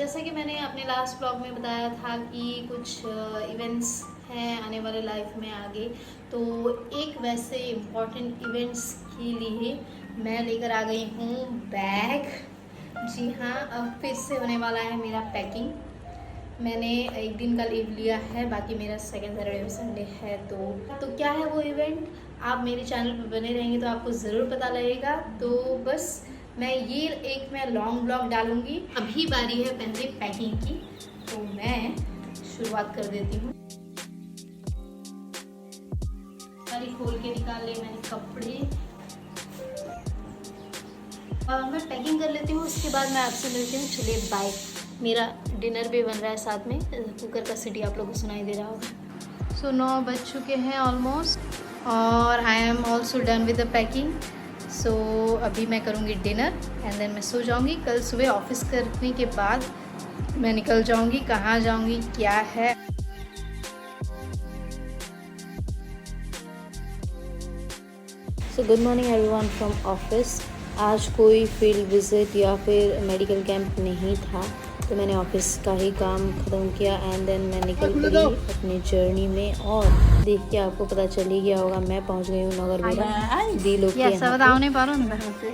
जैसा कि मैंने अपने लास्ट ब्लॉग में बताया था कि कुछ इवेंट्स हैं आने वाले लाइफ में आगे, तो एक वैसे इम्पॉर्टेंट इवेंट्स के लिए मैं लेकर आ गई हूँ बैग। जी हाँ, अब फिर से होने वाला है मेरा पैकिंग। मैंने एक दिन का लीव लिया है, बाकी मेरा सेकेंड सैटरडे और संडे है। तो क्या है वो इवेंट, आप मेरे चैनल पर बने रहेंगे तो आपको ज़रूर पता लगेगा। तो बस मैं लॉन्ग ब्लॉग डालूंगी। अभी बारी है पहले पैकिंग की, तो मैं शुरुआत कर देती हूँ। सारी खोल के निकाल ले मैंने कपड़े। मैं पैकिंग कर लेती हूँ, उसके बाद मैं आपसे मिलती हूँ। चलिए बाय। मेरा डिनर भी बन रहा है साथ में, कुकर का सीटी आप लोगों को सुनाई दे रहा होगा। सो 9 बज चुके हैं ऑलमोस्ट, और I am also done with the packing. So अभी मैं करूँगी डिनर एंड देन मैं सो जाऊँगी। कल सुबह ऑफिस करने के बाद मैं निकल जाऊँगी। कहाँ जाऊँगी क्या है, so good morning everyone from office. आज कोई फील्ड विजिट या फिर मेडिकल कैंप नहीं था, तो मैंने ऑफिस का ही काम ख़त्म किया एंड देन मैं निकल पड़ी अपनी जर्नी में। और देख के आपको पता चल ही गया होगा, मैं पहुंच गई हूँ नगरवेला दी लोग के यहाँ पे।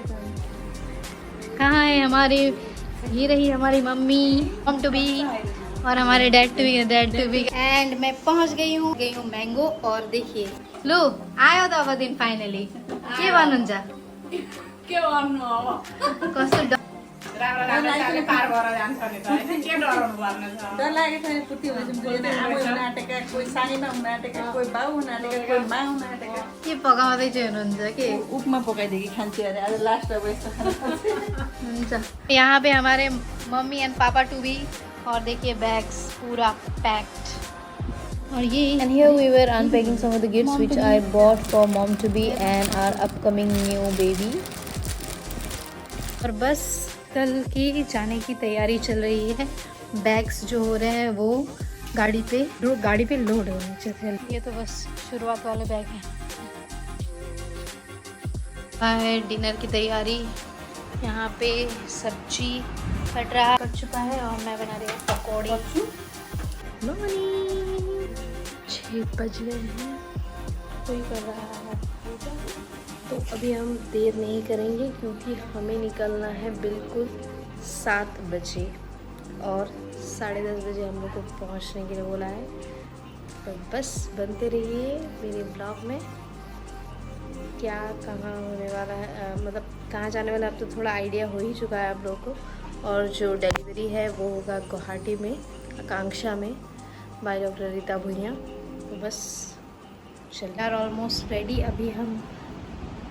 कहाँ है हमारी, ये रही हमारी मम्मी, मम टू बी, और हमारे डैड टू बी एंड मैं पहुंच गई हूँ मैंगो। और देखिए लो आयो त अब दिन फाइनली के भन्नुहुन्छ के गर्नु अब कस्तो राम्रो राम्रोसँगले पार भएर जान्छ नि त हैन के डराउनु पर्ने छ डर लागेको छैन। पुर्ति भएपछि बोल्दै आमा नाटेका, कोही सानीमा नाटेका, कोही बाउ नाटेका, कोही माउ नाटेका। के पकाउँदै चाहिँ हुनुहुन्छ के उपमा पकाइदिएकी खान्छु अरे आज लास्ट अब यस्तो खानु। हुन्छ। यहाँ पे हमारे मम्मी एंड पापा टू बी, और देखिए बैग्स पूरा पैक्ड। और ये And here we were unpacking some of the gifts which I bought for mom to be and our upcoming new baby. और बस कल की जाने की तैयारी चल रही है। बैग्स जो हो रहे हैं वो गाड़ी पे लोड हो रहे हैं। ये तो बस शुरुआत वाले बैग हैं। डिनर की तैयारी, यहाँ पे सब्जी कट चुका है और मैं बना रही हूँ पकौड़ी। मॉर्निंग 6 बज गए हैं, कोई कर रहा है। तो अभी हम देर नहीं करेंगे क्योंकि हमें निकलना है बिल्कुल 7 बजे और 10:30 बजे हम लोग को पहुंचने के लिए बोला है। तो बस बनते रहिए मेरे ब्लॉग में। क्या कहाँ होने वाला है, मतलब कहाँ जाने वाला है, अब तो थोड़ा आइडिया हो ही चुका है आप लोगों को। और जो डिलीवरी है वो होगा गुवाहाटी में, आकांक्षा में, बाय डॉक्टर रीता भुइयाँ। तो बस चलिए यार, ऑलमोस्ट रेडी। अभी हम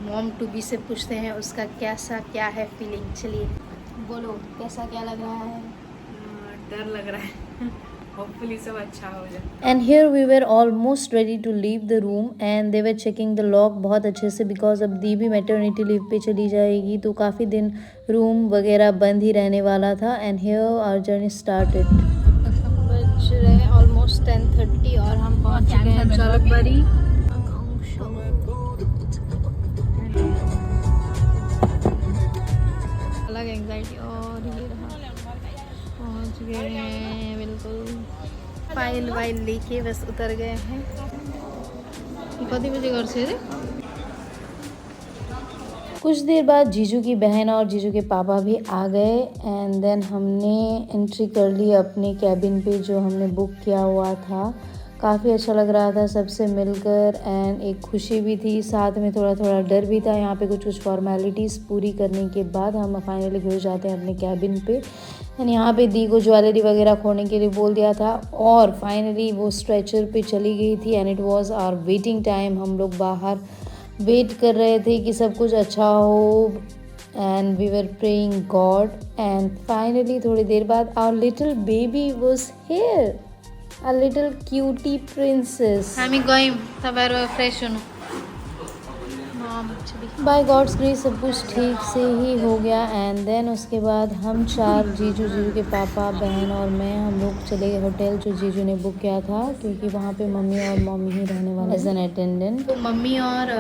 मॉम टू बी से पूछते हैं उसका क्या है फीलिंग। चलिए बोलो, कैसा क्या लग रहा है? डर लग रहा है, होपफुली सब अच्छा हो जाए। And here we were almost ready to leave the room and they were checking the lock बहुत अच्छे से, because अब दीदी मैटरनिटी लीव पे चली जाएगी तो काफ़ी दिन रूम वगैरह बंद ही रहने वाला था। And here our journey started. बज रहे हैं ऑलमोस्ट 10:30 और हम पहुंच चुके हैं चालकबाड़ी। अलग एंग्जाइटी। और ये रहा, पहुंच गए हैं बिल्कुल। फाइल वाइल लेके बस उतर गए हैं। कति बजे घर से कुछ देर बाद जीजू की बहन और जीजू के पापा भी आ गए एंड देन हमने एंट्री कर ली अपने कैबिन पे जो हमने बुक किया हुआ था। काफ़ी अच्छा लग रहा था सबसे मिलकर एंड एक खुशी भी थी, साथ में थोड़ा थोड़ा डर भी था। यहाँ पे कुछ फॉर्मेलिटीज़ पूरी करने के बाद हम फाइनली घुस जाते हैं अपने कैबिन पे। एंड यहाँ पे दी को ज्वेलरी वगैरह खोने के लिए बोल दिया था और फाइनली वो स्ट्रेचर पे चली गई थी and it was our waiting time. हम लोग बाहर वेट कर रहे थे कि सब कुछ अच्छा हो and we were praying God and finally थोड़ी देर बाद our little baby was here, a little cutie princess. हामी गयौँ, तपाईँहरू फ्रेस हुनु। बाय गॉड्स ग्रेस सब कुछ ठीक से ही हो गया एंड देन उसके बाद हम चार, जीजू के पापा, बहन और मैं, हम लोग चले गए होटल जो जीजू ने बुक किया था क्योंकि वहाँ पे मम्मी और मम्मी ही रहने वाले एज एन अटेंडेंट। तो मम्मी और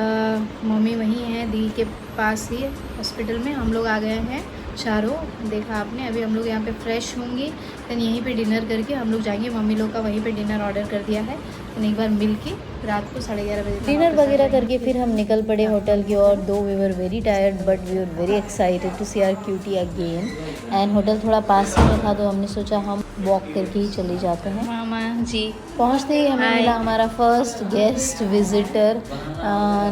मम्मी वहीं हैं दी के पास ही हॉस्पिटल में। हम लोग आ गए हैं चारों देखा आपने। अभी हम लोग यहाँ पे फ्रेश होंगे, देन यहीं पे डिनर करके हम लोग जाएंगे। मम्मी लोग का वहीं पे डिनर ऑर्डर कर दिया है, तो एक बार मिल के रात को 11:30 बजे डिनर वगैरह करके फिर हम निकल पड़े होटल की ओर। Though we were very tired but we were very excited to see our cutie again. And hotel थोड़ा पास ही में था, तो हमने सोचा हम वॉक करके ही चले जाते हैं। मामा जी पहुंचते ही हमें Hi. मिला हमारा फर्स्ट गेस्ट विजिटर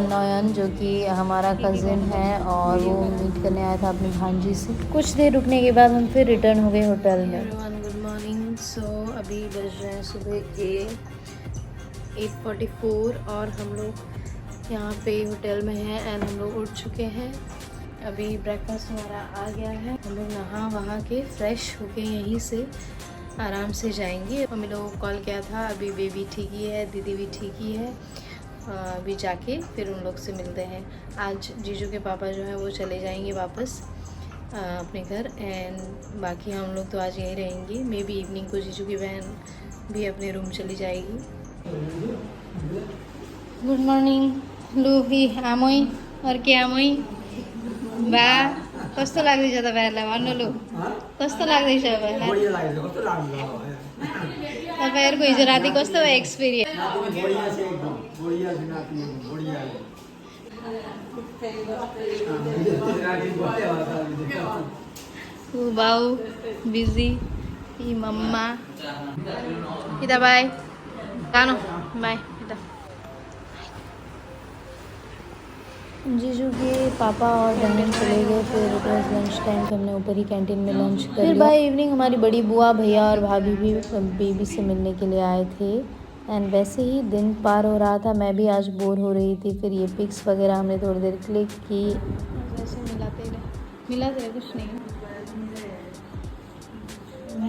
नयन, जो कि हमारा कज़िन है और वो मीट करने आया था अपनी भांजी से। कुछ देर रुकने के बाद हम फिर रिटर्न हो गए होटल में। Good morning. सो अभी बज रहे हैं सुबह के 8:44 और हम लोग यहाँ पे होटल में हैं एंड हम लोग उठ चुके हैं। अभी ब्रेकफास्ट हमारा आ गया है। हम लोग नहा वहा के फ्रेश होके यहीं से आराम से जाएंगे। मम्मी लोगों को कॉल किया था, अभी बेबी ठीक ही है, दीदी भी ठीक ही है। अभी जाके फिर उन लोग से मिलते हैं। आज जीजू के पापा जो हैं वो चले जाएंगे वापस अपने घर एंड बाकी हम लोग तो आज यहीं रहेंगे। मे बी इवनिंग को जीजू की बहन भी अपने रूम चली जाएगी। गुड मॉर्निंग लुही आमोई और के आमोई बा कस्तो लाग्दैछ तपाईँहरूलाई भन्नु लु, कस्तो लाग्दैछ तपाईँहरूको हिजो राति कस्तो भयो एक्सपिरियन्स? बाउ बिजी ई मम्मा इता बाय गानो बाय। जीजू के पापा और बहन चले गए, फिर लंच टाइम पे हमने ऊपर ही कैंटीन में लंच कर लिया। फिर बाय इवनिंग हमारी बड़ी बुआ भैया और भाभी भी बेबी से मिलने के लिए आए थे एंड वैसे ही दिन पार हो रहा था। मैं भी आज बोर हो रही थी। फिर ये पिक्स वगैरह हमने थोड़ी देर क्लिक की। वैसे मिला तेरे कुछ नहीं।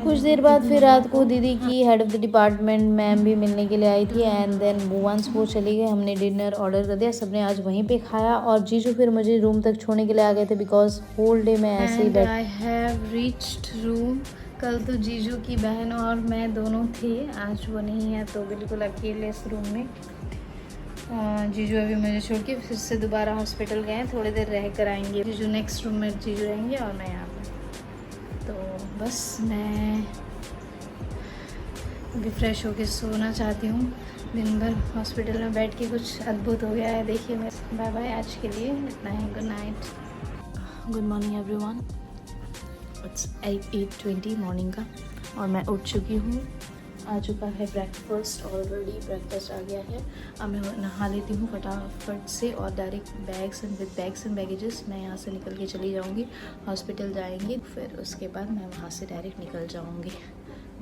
कुछ देर बाद फिर रात को दीदी की head of the department ma'am भी मिलने के लिए आई थी एंड देन वंस वो चली गई, हमने डिनर ऑर्डर कर दिया। सबने आज वहीं पे खाया और जीजू फिर मुझे रूम तक छोड़ने के लिए आ गए थे बिकॉज होल डे मैं ऐसे ही आई हैव रीच्ड रूम। कल तो जीजू की बहन और मैं दोनों थे, आज वो नहीं है तो बिल्कुल अकेले इस रूम में। जीजू अभी मुझे छोड़ के फिर से दोबारा हॉस्पिटल गए, थोड़ी देर रह कर आएंगे। जीजू नेक्स्ट रूम में जीजू रहेंगे और मैं यहाँ पर। तो बस मैं अभी फ्रेश होके सोना चाहती हूँ। दिन भर हॉस्पिटल में बैठ के कुछ अद्भुत हो गया है। देखिए मैं बाय बाय आज के लिए, इतना ही। Good night. Good morning everyone. It's 8:20 morning का और मैं उठ चुकी हूँ। आ चुका है ब्रेकफास्ट, ऑलरेडी ब्रेकफास्ट आ गया है। अब मैं नहा लेती हूँ फटाफट से और डायरेक्ट बैग्स एंड बैगेजेस मैं यहाँ से निकल के चली जाऊँगी। हॉस्पिटल जाएंगे, फिर उसके बाद मैं वहाँ से डायरेक्ट निकल जाऊँगी।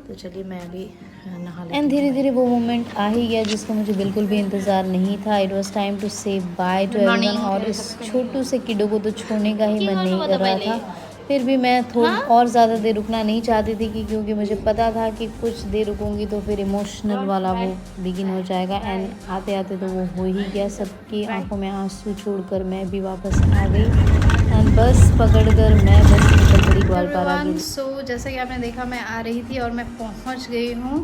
तो चलिए मैं अभी नहा लेती हूँ। एंड धीरे धीरे वो मोमेंट आ ही गया जिसका मुझे बिल्कुल भी इंतज़ार नहीं था। इट वॉज टाइम टू से बाय टू एवरीवन। और इस छोटू से किडो को तो छोड़ने का ही मन नहीं कर रहा था। फिर भी मैं और ज़्यादा देर रुकना नहीं चाहती थी क्योंकि मुझे पता था कि कुछ देर रुकूंगी तो फिर इमोशनल वाला वो बिगिन हो जाएगा। एंड आते आते तो वो हो ही गया। सबकी आंखों में आंसू छोड़कर मैं भी वापस आ गई एंड बस पकड़कर मैं बस निकल पड़ी ग्वालपारा की। सो जैसा कि आपने देखा मैं आ रही थी और मैं पहुंच गई हूँ।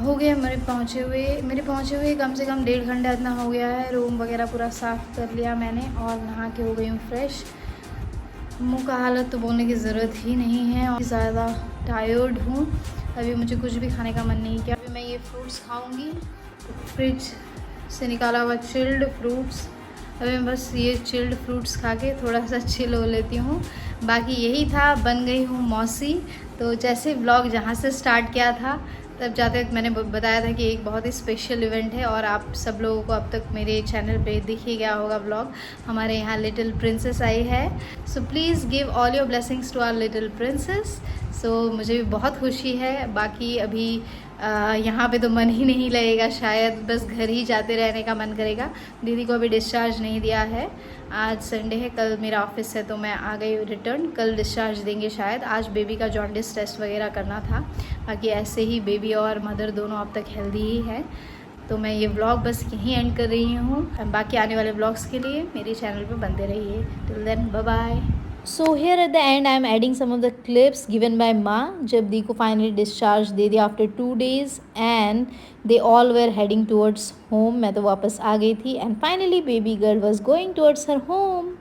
हो गया मेरे पहुँचे हुए कम से कम 1.5 घंटा इतना हो गया है। रूम वगैरह पूरा साफ़ कर लिया मैंने और नहा के हो गई हूँ फ्रेश। मुँह का हालत तो बोलने की ज़रूरत ही नहीं है और ज़्यादा टायर्ड हूँ। अभी मुझे कुछ भी खाने का मन नहीं किया। अभी मैं ये फ्रूट्स खाऊंगी, फ्रिज से निकाला हुआ चिल्ड फ्रूट्स। अभी मैं बस ये चिल्ड फ्रूट्स खा के थोड़ा सा चिल हो लेती हूँ। बाकी यही था, बन गई हूँ मौसी। तो जैसे व्लॉग जहाँ से स्टार्ट किया था तब जाते मैंने बताया था कि एक बहुत ही स्पेशल इवेंट है और आप सब लोगों को अब तक मेरे चैनल पे दिख ही गया होगा व्लॉग। हमारे यहाँ लिटिल प्रिंसेस आई है। So please give all your blessings to our little princess. So मुझे भी बहुत खुशी है। बाकी अभी यहाँ पे तो मन ही नहीं लगेगा शायद, बस घर ही जाते रहने का मन करेगा। दीदी को अभी डिस्चार्ज नहीं दिया है। आज संडे है, कल मेरा ऑफिस है तो मैं आ गई रिटर्न। कल डिस्चार्ज देंगे शायद। आज बेबी का जॉन्डिस टेस्ट वगैरह करना था। बाकी ऐसे ही बेबी और मदर दोनों अब तक हेल्दी ही है। तो मैं ये व्लॉग बस यहीं एंड कर रही हूँ। बाकी आने वाले व्लॉग्स के लिए मेरे चैनल पे बनते रहिए। Till then bye bye. So here at the end I am adding some of the clips given by Ma जब दी को finally discharge दे दिया after 2 days and they all were heading towards home। मैं तो वापस आ गई थी and finally baby girl was going towards her home।